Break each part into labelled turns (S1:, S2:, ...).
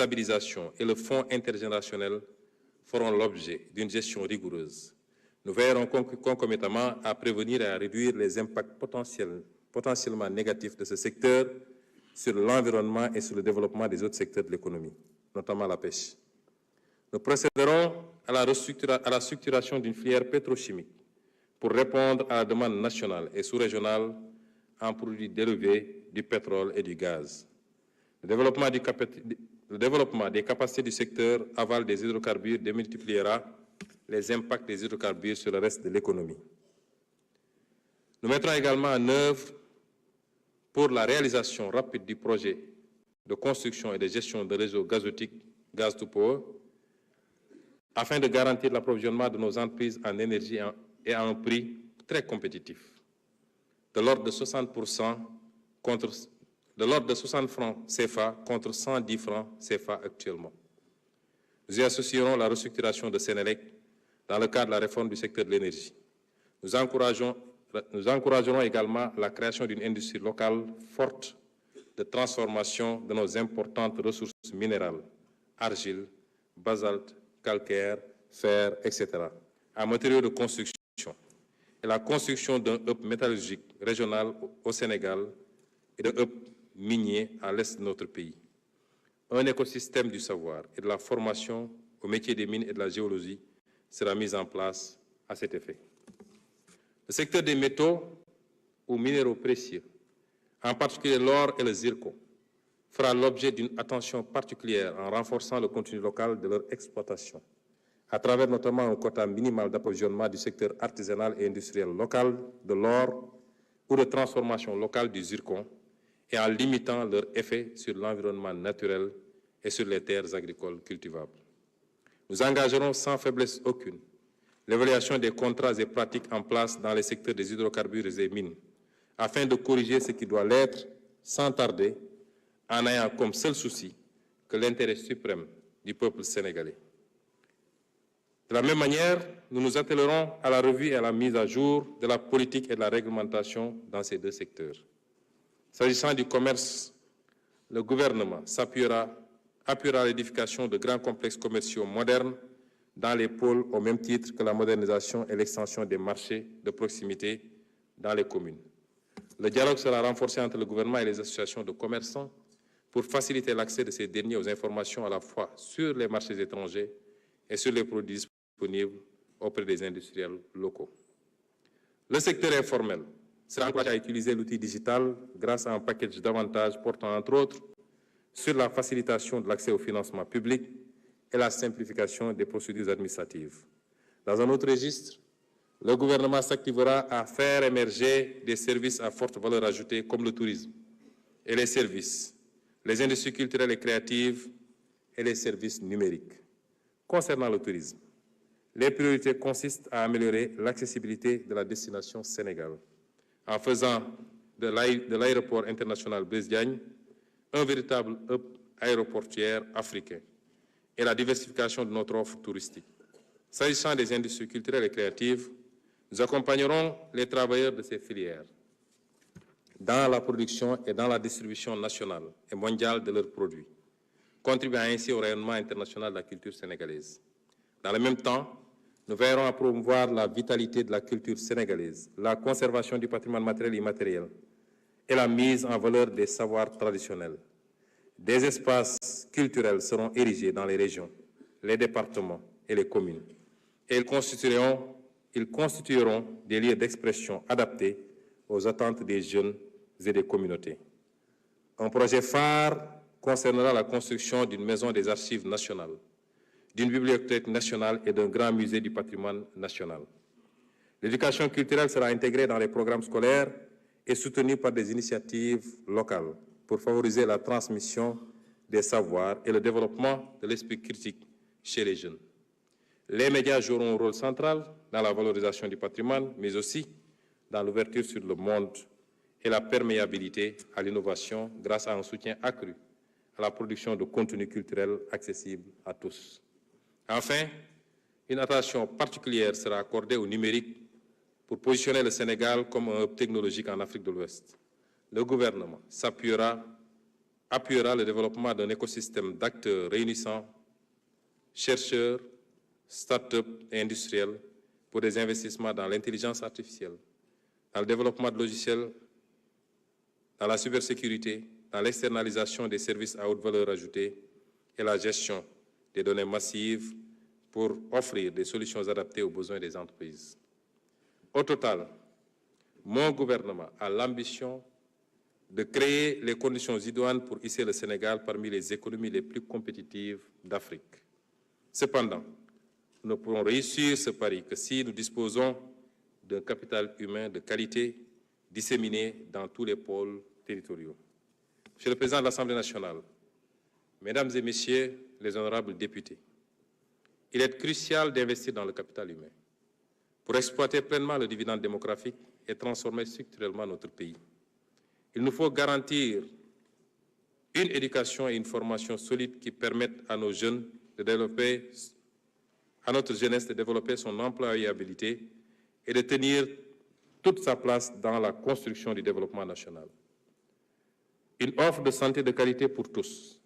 S1: stabilisation et le Fonds intergénérationnel feront l'objet d'une gestion rigoureuse. Nous veillerons concomitamment à prévenir et à réduire les impacts potentiellement négatifs de ce secteur sur l'environnement et sur le développement des autres secteurs de l'économie, notamment la pêche. Nous procéderons à la structuration d'une filière pétrochimique pour répondre à la demande nationale et sous-régionale en produits dérivés du pétrole et du gaz. Le développement des capacités du secteur aval des hydrocarbures démultipliera les impacts des hydrocarbures sur le reste de l'économie. Nous mettrons également en œuvre pour la réalisation rapide du projet de construction et de gestion de réseaux gazotiques Gaz to Power afin de garantir l'approvisionnement de nos entreprises en énergie et à un prix très compétitif, de l'ordre de 60 francs CFA contre 110 francs CFA actuellement. Nous y associerons la restructuration de Sénélec dans le cadre de la réforme du secteur de l'énergie. Nous encouragerons également la création d'une industrie locale forte de transformation de nos importantes ressources minérales, argile, basalte, calcaire, fer, etc., en matériaux de construction et la construction d'un hub métallurgique régional au Sénégal et de hubs miniers à l'est de notre pays. Un écosystème du savoir et de la formation au métier des mines et de la géologie sera mis en place à cet effet. Le secteur des métaux ou minéraux précieux, en particulier l'or et le zircon, fera l'objet d'une attention particulière en renforçant le contenu local de leur exploitation, à travers notamment un quota minimal d'approvisionnement du secteur artisanal et industriel local de l'or ou de transformation locale du zircon et en limitant leur effet sur l'environnement naturel et sur les terres agricoles cultivables. Nous engagerons sans faiblesse aucune l'évaluation des contrats et pratiques en place dans les secteurs des hydrocarbures et des mines, afin de corriger ce qui doit l'être sans tarder, en ayant comme seul souci que l'intérêt suprême du peuple sénégalais. De la même manière, nous nous attellerons à la revue et à la mise à jour de la politique et de la réglementation dans ces deux secteurs. S'agissant du commerce, le gouvernement appuiera l'édification de grands complexes commerciaux modernes dans les pôles au même titre que la modernisation et l'extension des marchés de proximité dans les communes. Le dialogue sera renforcé entre le gouvernement et les associations de commerçants pour faciliter l'accès de ces derniers aux informations à la fois sur les marchés étrangers et sur les produits disponibles auprès des industriels locaux. Le secteur informel sera encouragé à utiliser l'outil digital grâce à un package d'avantages portant entre autres sur la facilitation de l'accès au financement public et la simplification des procédures administratives. Dans un autre registre, le gouvernement s'activera à faire émerger des services à forte valeur ajoutée comme le tourisme et les services, les industries culturelles et créatives et les services numériques. Concernant le tourisme, les priorités consistent à améliorer l'accessibilité de la destination Sénégal en faisant de l'aéroport international Blaise Diagne un véritable hub aéroportuaire africain et la diversification de notre offre touristique. S'agissant des industries culturelles et créatives, nous accompagnerons les travailleurs de ces filières dans la production et dans la distribution nationale et mondiale de leurs produits, contribuant ainsi au rayonnement international de la culture sénégalaise. Dans le même temps, nous veillerons à promouvoir la vitalité de la culture sénégalaise, la conservation du patrimoine matériel et immatériel et la mise en valeur des savoirs traditionnels. Des espaces culturels seront érigés dans les régions, les départements et les communes. Et ils constitueront des lieux d'expression adaptés aux attentes des jeunes et des communautés. Un projet phare concernera la construction d'une maison des archives nationales, d'une bibliothèque nationale et d'un grand musée du patrimoine national. L'éducation culturelle sera intégrée dans les programmes scolaires et soutenue par des initiatives locales pour favoriser la transmission des savoirs et le développement de l'esprit critique chez les jeunes. Les médias joueront un rôle central dans la valorisation du patrimoine, mais aussi dans l'ouverture sur le monde et la perméabilité à l'innovation grâce à un soutien accru à la production de contenus culturels accessibles à tous. Enfin, une attention particulière sera accordée au numérique pour positionner le Sénégal comme un hub technologique en Afrique de l'Ouest. Le gouvernement s'appuiera appuiera le développement d'un écosystème d'acteurs réunissant chercheurs, start-up et industriels pour des investissements dans l'intelligence artificielle, dans le développement de logiciels, dans la cybersécurité, dans l'externalisation des services à haute valeur ajoutée et la gestion des données massives pour offrir des solutions adaptées aux besoins des entreprises. Au total, mon gouvernement a l'ambition de créer les conditions idoines pour hisser le Sénégal parmi les économies les plus compétitives d'Afrique. Cependant, nous ne pourrons réussir ce pari que si nous disposons d'un capital humain de qualité disséminé dans tous les pôles territoriaux. Monsieur le Président de l'Assemblée nationale, Mesdames et Messieurs les honorables députés, il est crucial d'investir dans le capital humain pour exploiter pleinement le dividende démographique et transformer structurellement notre pays. Il nous faut garantir une éducation et une formation solide qui permettent à nos jeunes de développer, à notre jeunesse de développer son employabilité et de tenir toute sa place dans la construction du développement national. Une offre de santé de qualité pour tous,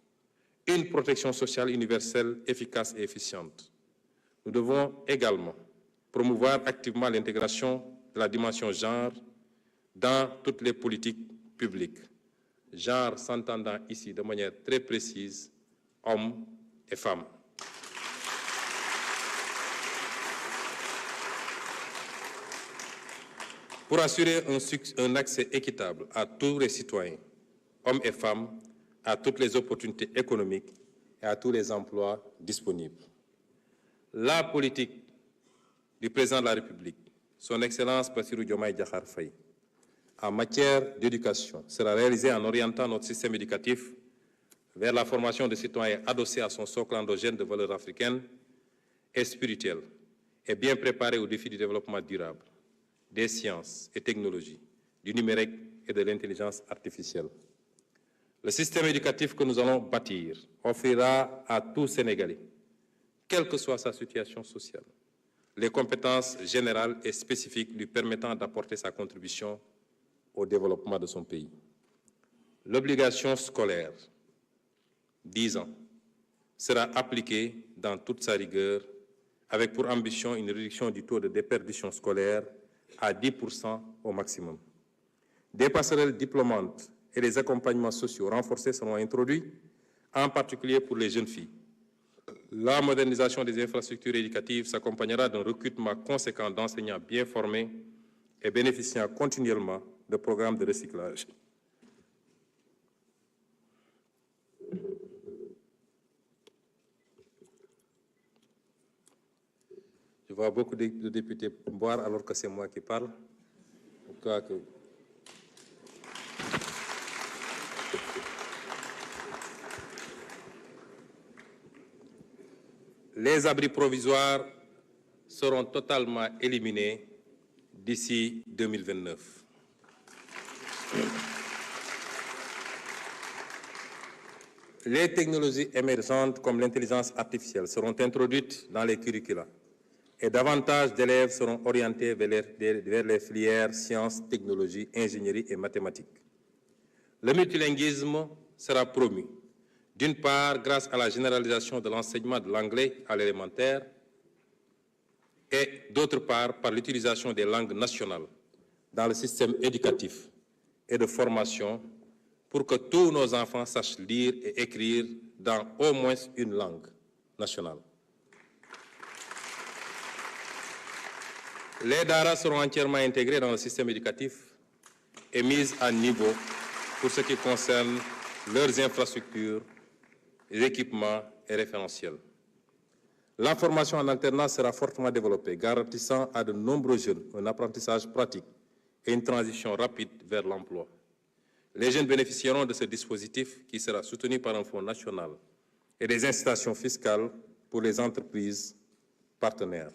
S1: une protection sociale universelle efficace et efficiente. Nous devons également promouvoir activement l'intégration de la dimension genre dans toutes les politiques publiques. Genre s'entendant ici de manière très précise, hommes et femmes. Pour assurer un accès équitable à tous les citoyens, hommes et femmes, à toutes les opportunités économiques et à tous les emplois disponibles. La politique du président de la République, son Excellence Bassirou Diomaye Diakhar Faye, en matière d'éducation sera réalisée en orientant notre système éducatif vers la formation de citoyens adossés à son socle endogène de valeurs africaines et spirituelles et bien préparés aux défis du développement durable, des sciences et technologies, du numérique et de l'intelligence artificielle. Le système éducatif que nous allons bâtir offrira à tout Sénégalais, quelle que soit sa situation sociale, les compétences générales et spécifiques lui permettant d'apporter sa contribution au développement de son pays. L'obligation scolaire, 10 ans, sera appliquée dans toute sa rigueur, avec pour ambition une réduction du taux de déperdition scolaire à 10% au maximum. Des passerelles diplômantes et des accompagnements sociaux renforcés seront introduits, en particulier pour les jeunes filles. La modernisation des infrastructures éducatives s'accompagnera d'un recrutement conséquent d'enseignants bien formés et bénéficiant continuellement de programmes de recyclage. Je vois beaucoup de députés boire alors que c'est moi qui parle. Je crois que... Les abris provisoires seront totalement éliminés d'ici 2029. Les technologies émergentes comme l'intelligence artificielle seront introduites dans les curricula et davantage d'élèves seront orientés vers les filières sciences, technologies, ingénierie et mathématiques. Le multilinguisme sera promu, d'une part grâce à la généralisation de l'enseignement de l'anglais à l'élémentaire et d'autre part par l'utilisation des langues nationales dans le système éducatif et de formation pour que tous nos enfants sachent lire et écrire dans au moins une langue nationale. Les daara seront entièrement intégrés dans le système éducatif et mis à niveau pour ce qui concerne leurs infrastructures, les équipements et référentiels. La formation en alternance sera fortement développée, garantissant à de nombreux jeunes un apprentissage pratique et une transition rapide vers l'emploi. Les jeunes bénéficieront de ce dispositif qui sera soutenu par un fonds national et des incitations fiscales pour les entreprises partenaires.